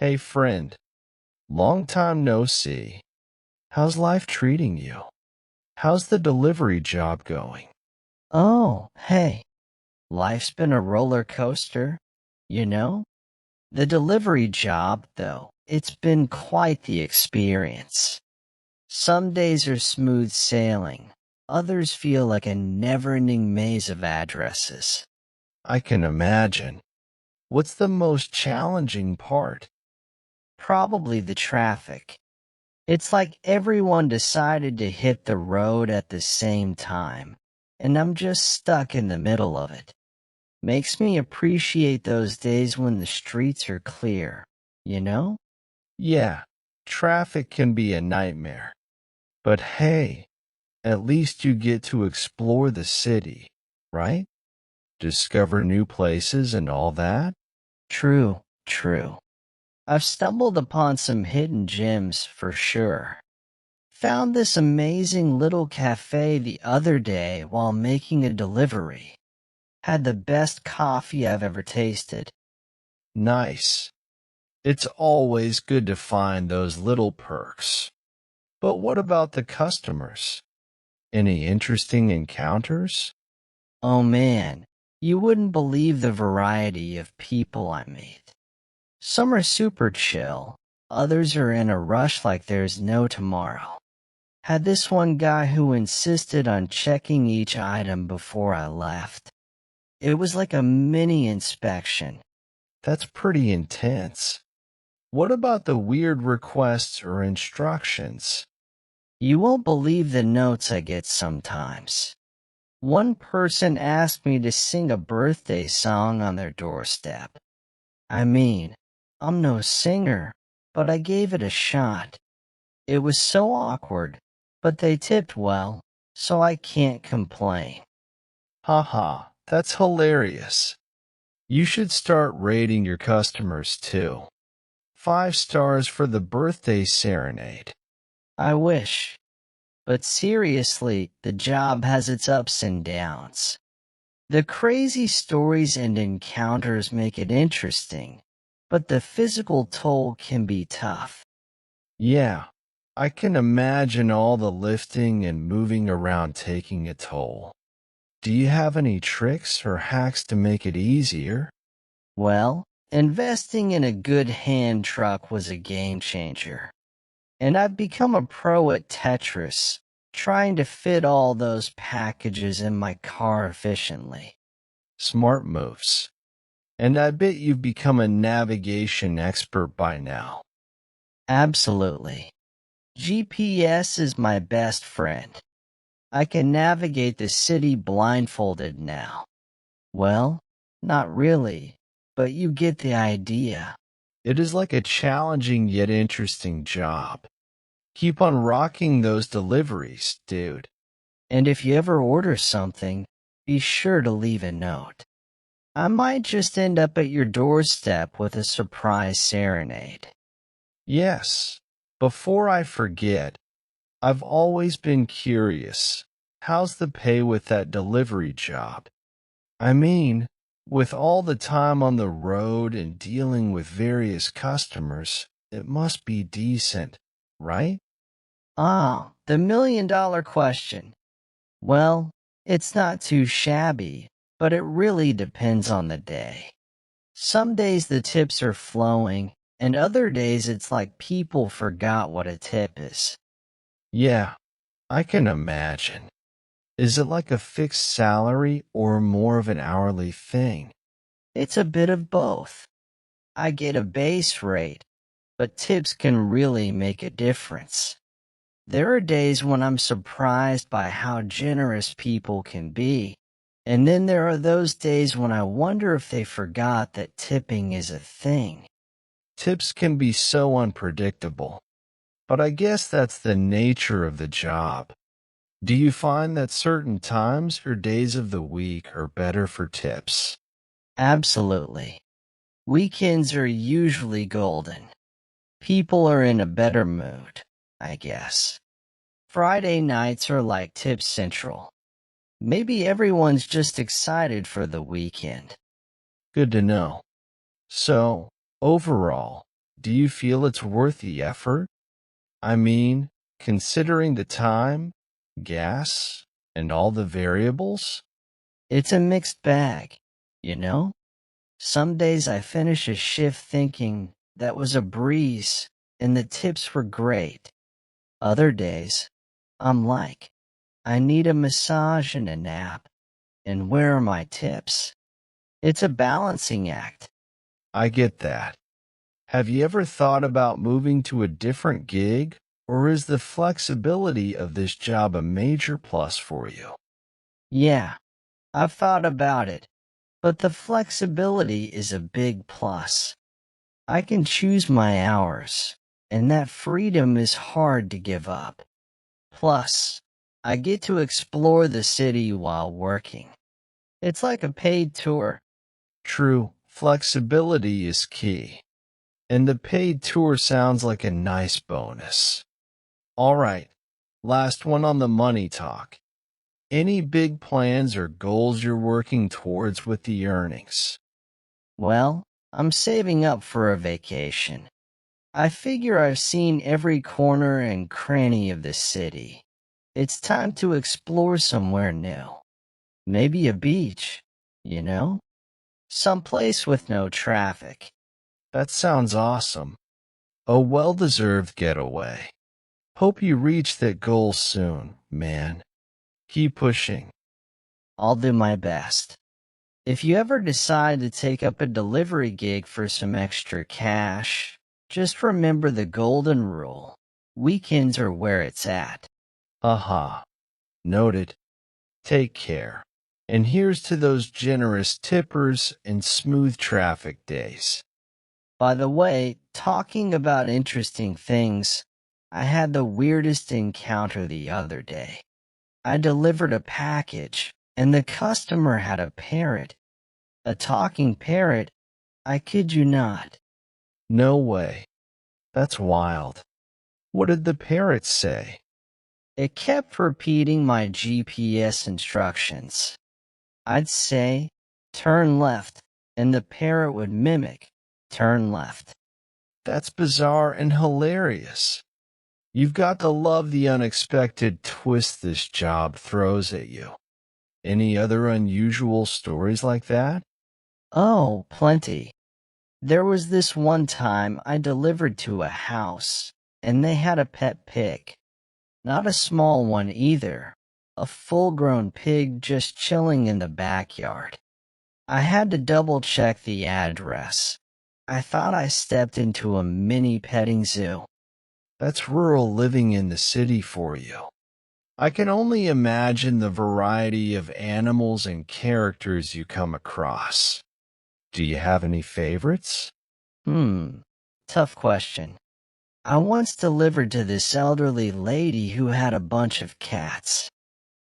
Hey friend, long time no see. How's life treating you? How's the delivery job going? Oh, hey, life's been a roller coaster, you know? The delivery job, though, it's been quite the experience. Some days are smooth sailing, others feel like a never-ending maze of addresses. I can imagine. What's the most challenging part? Probably the traffic. It's like everyone decided to hit the road at the same time, and I'm just stuck in the middle of it. Makes me appreciate those days when the streets are clear, you know? Yeah, traffic can be a nightmare. But hey, at least you get to explore the city, right? Discover new places and all that? True, true. I've stumbled upon some hidden gems for sure. Found this amazing little cafe the other day while making a delivery. Had the best coffee I've ever tasted. Nice. It's always good to find those little perks. But what about the customers? Any interesting encounters? Oh man, you wouldn't believe the variety of people I meet. Some are super chill, others are in a rush like there's no tomorrow. Had this one guy who insisted on checking each item before I left. It was like a mini inspection. That's pretty intense. What about the weird requests or instructions? You won't believe the notes I get sometimes. One person asked me to sing a birthday song on their doorstep. I mean, I'm no singer, but I gave it a shot. It was so awkward, but they tipped well, so I can't complain. Haha, that's hilarious. You should start rating your customers too. 5 stars for the birthday serenade. I wish. But seriously, the job has its ups and downs. The crazy stories and encounters make it interesting, but the physical toll can be tough. Yeah, I can imagine all the lifting and moving around taking a toll. Do you have any tricks or hacks to make it easier? Well, investing in a good hand truck was a game changer. And I've become a pro at Tetris, trying to fit all those packages in my car efficiently. Smart moves. And I bet you've become a navigation expert by now. Absolutely. GPS is my best friend. I can navigate the city blindfolded now. Well, not really, but you get the idea. It is like a challenging yet interesting job. Keep on rocking those deliveries, dude. And if you ever order something, be sure to leave a note. I might just end up at your doorstep with a surprise serenade. Yes. Before I forget, I've always been curious. How's the pay with that delivery job? I mean, with all the time on the road and dealing with various customers, it must be decent, right? Ah, the million-dollar question. Well, it's not too shabby, but it really depends on the day. Some days the tips are flowing, and other days it's like people forgot what a tip is. Yeah, I can imagine. Is it like a fixed salary or more of an hourly thing? It's a bit of both. I get a base rate, but tips can really make a difference. There are days when I'm surprised by how generous people can be, and then there are those days when I wonder if they forgot that tipping is a thing. Tips can be so unpredictable, but I guess that's the nature of the job. Do you find that certain times or days of the week are better for tips? Absolutely. Weekends are usually golden. People are in a better mood, I guess. Friday nights are like Tip Central. Maybe everyone's just excited for the weekend. Good to know. So, overall, Do you feel it's worth the effort? I mean, considering the time, gas, and all the variables? It's a mixed bag, you know? Some days I finish a shift thinking that was a breeze and the tips were great. Other days, I'm like, I need a massage and a nap. And where are my tips? It's a balancing act. I get that. Have you ever thought about moving to a different gig, or is the flexibility of this job a major plus for you? Yeah, I've thought about it, but the flexibility is a big plus. I can choose my hours, and that freedom is hard to give up. Plus, I get to explore the city while working. It's like a paid tour. True, flexibility is key, and the paid tour sounds like a nice bonus. All right, last one on the money talk. Any big plans or goals you're working towards with the earnings? Well, I'm saving up for a vacation. I figure I've seen every corner and cranny of the city. It's time to explore somewhere new. Maybe a beach, you know? Someplace with no traffic. That sounds awesome. A well-deserved getaway. Hope you reach that goal soon, man. Keep pushing. I'll do my best. If you ever decide to take up a delivery gig for some extra cash, just remember the golden rule. Weekends are where it's at. Aha. Noted. Take care. And here's to those generous tippers and smooth traffic days. By the way, talking about interesting things, I had the weirdest encounter the other day. I delivered a package, and the customer had a parrot. A talking parrot? I kid you not. No way. That's wild. What did the parrot say? It kept repeating my GPS instructions. I'd say, turn left, and the parrot would mimic, turn left. That's bizarre and hilarious. You've got to love the unexpected twist this job throws at you. Any other unusual stories like that? Oh, plenty. There was this one time I delivered to a house, and they had a pet pig. Not a small one either. A full-grown pig just chilling in the backyard. I had to double-check the address. I thought I stepped into a mini petting zoo. That's rural living in the city for you. I can only imagine the variety of animals and characters you come across. Do you have any favorites? Tough question. I once delivered to this elderly lady who had a bunch of cats.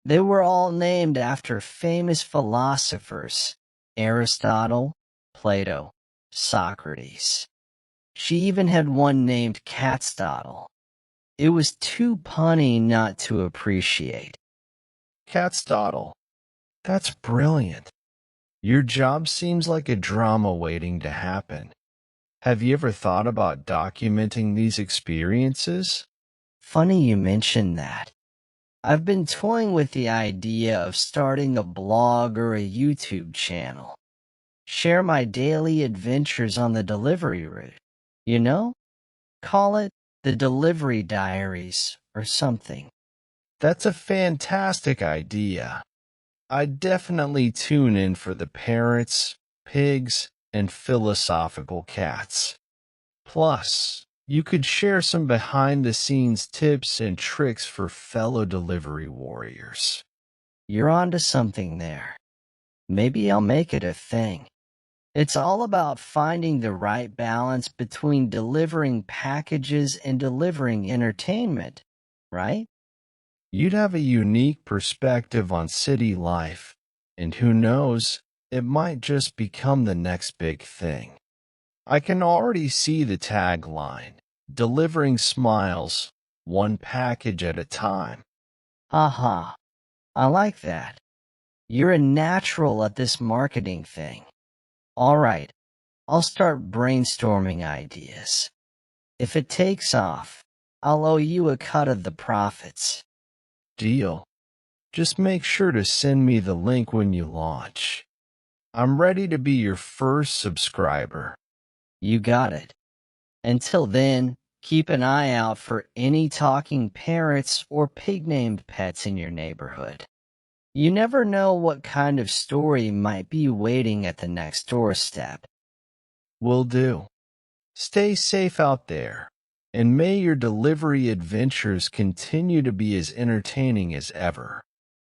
They were all named after famous philosophers: Aristotle, Plato, Socrates. She even had one named Catstotle. It was too punny not to appreciate. Catstotle. That's brilliant. Your job seems like a drama waiting to happen. Have you ever thought about documenting these experiences? Funny you mention that. I've been toying with the idea of starting a blog or a YouTube channel. Share my daily adventures on the delivery route. You know? Call it the Delivery Diaries or something. That's a fantastic idea. I'd definitely tune in for the parrots, pigs, and philosophical cats. Plus, you could share some behind-the-scenes tips and tricks for fellow delivery warriors. You're onto something there. Maybe I'll make it a thing. It's all about finding the right balance between delivering packages and delivering entertainment, right? You'd have a unique perspective on city life, and who knows, it might just become the next big thing. I can already see the tagline, delivering smiles, one package at a time. Haha, I like that. You're a natural at this marketing thing. All right, I'll start brainstorming ideas. If it takes off, I'll owe you a cut of the profits. Deal. Just make sure to send me the link when you launch. I'm ready to be your first subscriber. You got it. Until then, keep an eye out for any talking parrots or pig-named pets in your neighborhood. You never know what kind of story might be waiting at the next doorstep. Will do. Stay safe out there, and may your delivery adventures continue to be as entertaining as ever.